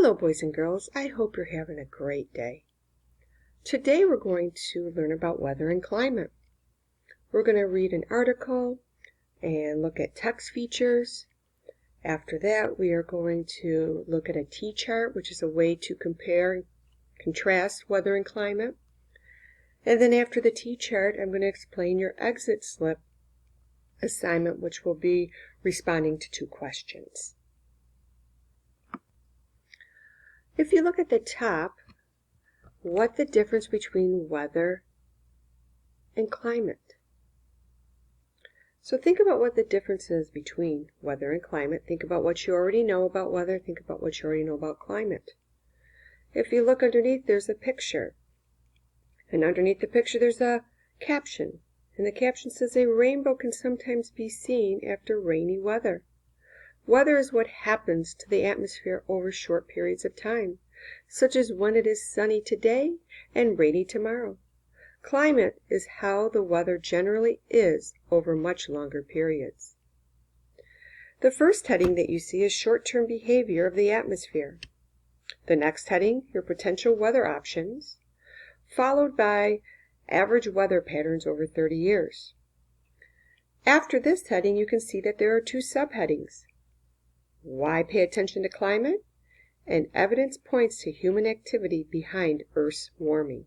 Hello, boys and girls. I hope you're having a great day. Today we're going to learn about weather and climate. We're going to read an article and look at text features. After that, we are going to look at a T-chart, which is a way to compare and contrast weather and climate. And then after the T-chart, I'm going to explain your exit slip assignment, which will be responding to 2 questions. If you look at the top, what's the difference between weather and climate? So think about what the difference is between weather and climate. Think about what you already know about weather. Think about what you already know about climate. If you look underneath, there's a picture. And underneath the picture, there's a caption. And the caption says, a rainbow can sometimes be seen after rainy weather. Weather is what happens to the atmosphere over short periods of time, such as when it is sunny today and rainy tomorrow. Climate is how the weather generally is over much longer periods. The first heading that you see is short-term behavior of the atmosphere. The next heading, your potential weather options, followed by average weather patterns over 30 years. After this heading, you can see that there are 2 subheadings. Why pay attention to climate? And evidence points to human activity behind Earth's warming.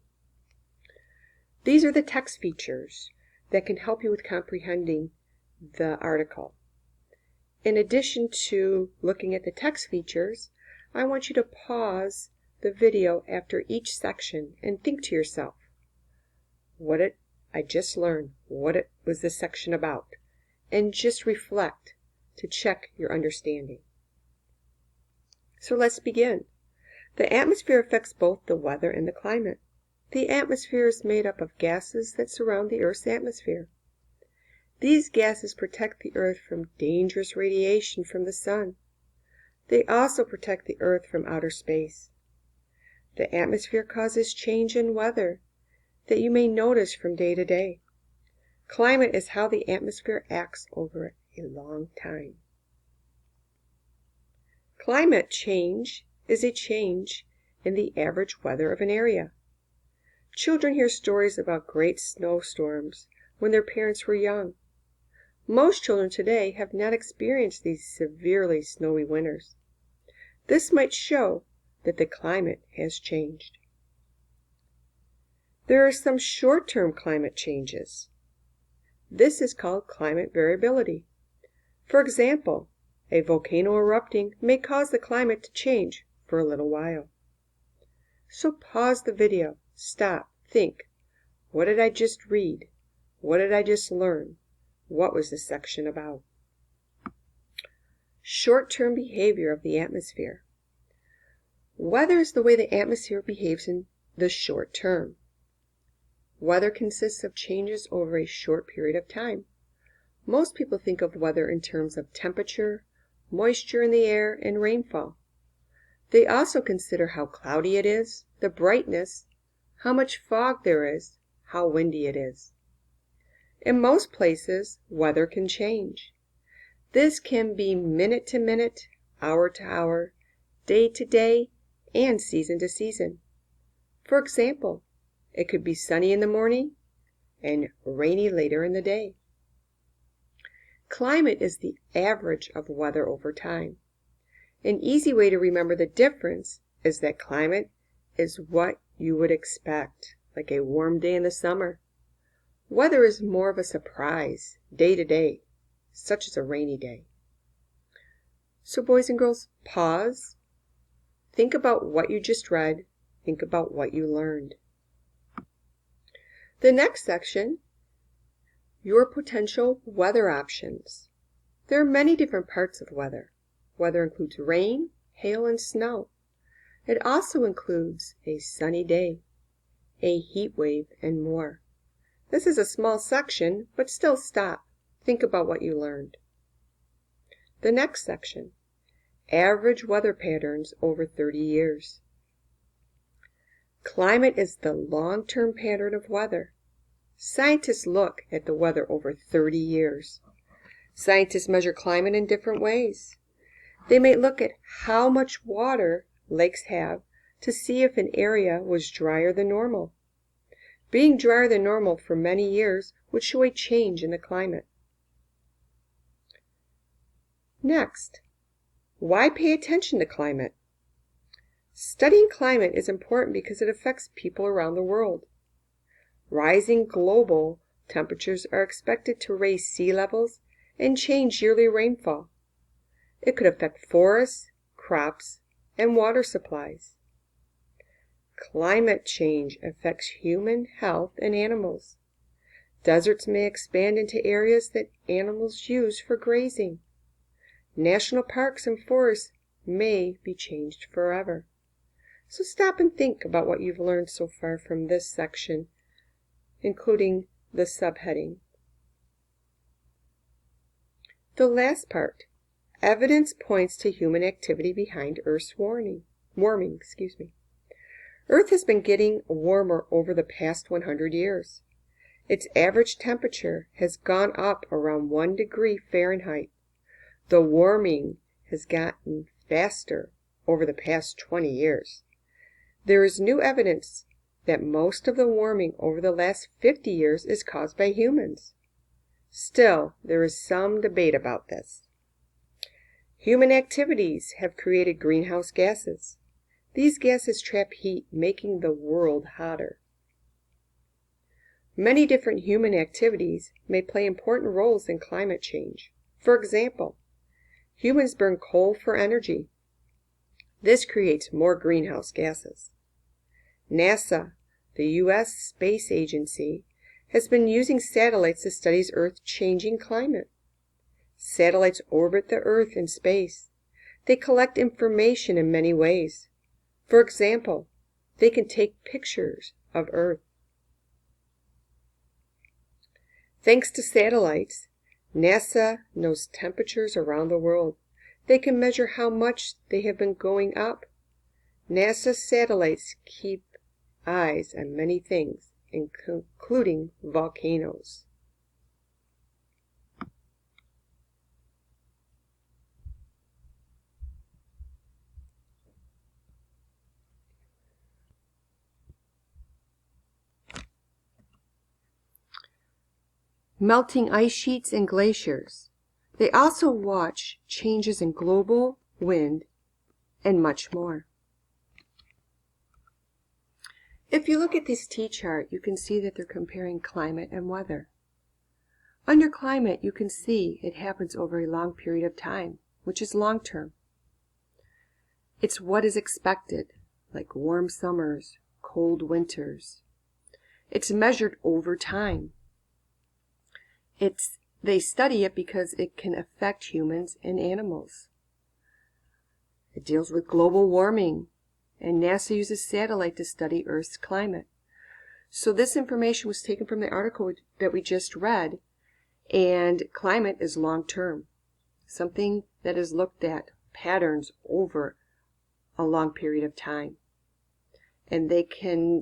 These are the text features that can help you with comprehending the article. In addition to looking at the text features, I want you to pause the video after each section and think to yourself, what did I just learned? What was this section about? And just reflect to check your understanding. So let's begin. The atmosphere affects both the weather and the climate. The atmosphere is made up of gases that surround the Earth's atmosphere. These gases protect the Earth from dangerous radiation from the sun. They also protect the Earth from outer space. The atmosphere causes change in weather that you may notice from day to day. Climate is how the atmosphere acts over a long time. Climate change is a change in the average weather of an area. Children hear stories about great snowstorms when their parents were young. Most children today have not experienced these severely snowy winters. This might show that the climate has changed. There are some short-term climate changes. This is called climate variability. For example, a volcano erupting may cause the climate to change for a little while. So pause the video, stop, think. What did I just read? What did I just learn? What was this section about? Short-term behavior of the atmosphere. Weather is the way the atmosphere behaves in the short term. Weather consists of changes over a short period of time. Most people think of weather in terms of temperature, moisture in the air, and rainfall. They also consider how cloudy it is, the brightness, how much fog there is, how windy it is. In most places, weather can change. This can be minute to minute, hour to hour, day to day, and season to season. For example, it could be sunny in the morning and rainy later in the day. Climate is the average of weather over time. An easy way to remember the difference is that climate is what you would expect, like a warm day in the summer. Weather is more of a surprise, day to day, such as a rainy day. So boys and girls, pause. Think about what you just read. Think about what you learned. The next section, your potential weather options. There are many different parts of weather. Weather includes rain, hail, and snow. It also includes a sunny day, a heat wave, and more. This is a small section, but still stop. Think about what you learned. The next section, average weather patterns over 30 years. Climate is the long-term pattern of weather. Scientists look at the weather over 30 years. Scientists measure climate in different ways. They may look at how much water lakes have to see if an area was drier than normal. Being drier than normal for many years would show a change in the climate. Next, why pay attention to climate? Studying climate is important because it affects people around the world. Rising global temperatures are expected to raise sea levels and change yearly rainfall. It could affect forests, crops, and water supplies. Climate change affects human health and animals. Deserts may expand into areas that animals use for grazing. National parks and forests may be changed forever. So stop and think about what you've learned so far from this section, including the subheading. The last part, evidence points to human activity behind Earth's warming. Earth has been getting warmer over the past 100 years. Its average temperature has gone up around 1 degree Fahrenheit. The warming has gotten faster over the past 20 years. There is new evidence that most of the warming over the last 50 years is caused by humans. Still, there is some debate about this. Human activities have created greenhouse gases. These gases trap heat, making the world hotter. Many different human activities may play important roles in climate change. For example, humans burn coal for energy. This creates more greenhouse gases. NASA, the U.S. space agency, has been using satellites to study Earth's changing climate. Satellites orbit the Earth in space. They collect information in many ways. For example, they can take pictures of Earth. Thanks to satellites, NASA knows temperatures around the world. They can measure how much they have been going up. NASA satellites keep eyes on many things, including volcanoes. Melting ice sheets and glaciers. They also watch changes in global wind and much more. If you look at this T-chart, you can see that they're comparing climate and weather. Under climate, you can see it happens over a long period of time, which is long term. It's what is expected, like warm summers, cold winters. It's measured over time. They study it because it can affect humans and animals. It deals with global warming, and NASA uses satellite to study Earth's climate. So this information was taken from the article that we just read, and climate is long term, something that is looked at, patterns over a long period of time. And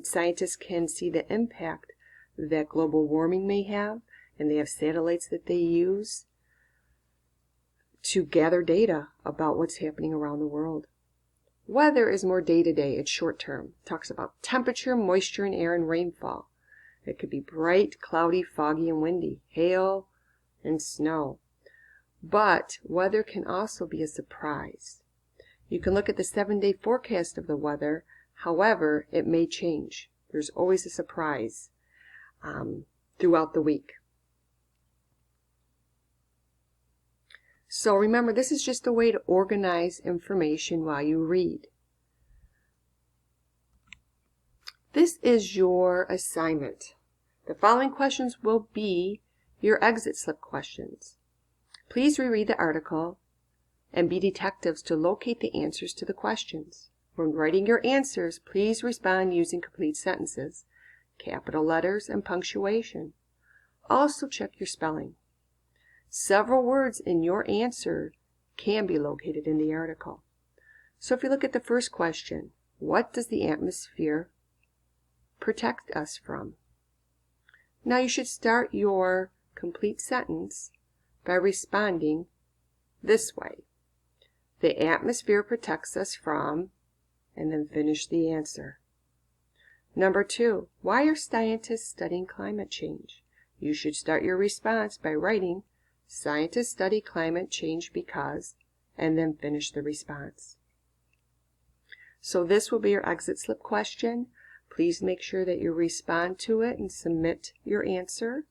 scientists can see the impact that global warming may have, and they have satellites that they use to gather data about what's happening around the world. Weather is more day-to-day, it's short-term. It talks about temperature, moisture in air, and rainfall. It could be bright, cloudy, foggy, and windy, hail, and snow. But weather can also be a surprise. You can look at the 7-day forecast of the weather. However, it may change. There's always a surprise throughout the week. So remember, this is just a way to organize information while you read. This is your assignment. The following questions will be your exit slip questions. Please reread the article and be detectives to locate the answers to the questions. When writing your answers, please respond using complete sentences, capital letters, and punctuation. Also check your spelling. Several words in your answer can be located in the article. So if you look at the first question, what does the atmosphere protect us from? Now you should start your complete sentence by responding this way. The atmosphere protects us from and then finish the answer. Number 2, why are scientists studying climate change? You should start your response by writing, scientists study climate change because, and then finish the response. So this will be your exit slip question. Please make sure that you respond to it and submit your answer.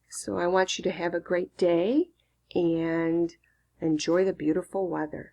So I want you to have a great day and enjoy the beautiful weather.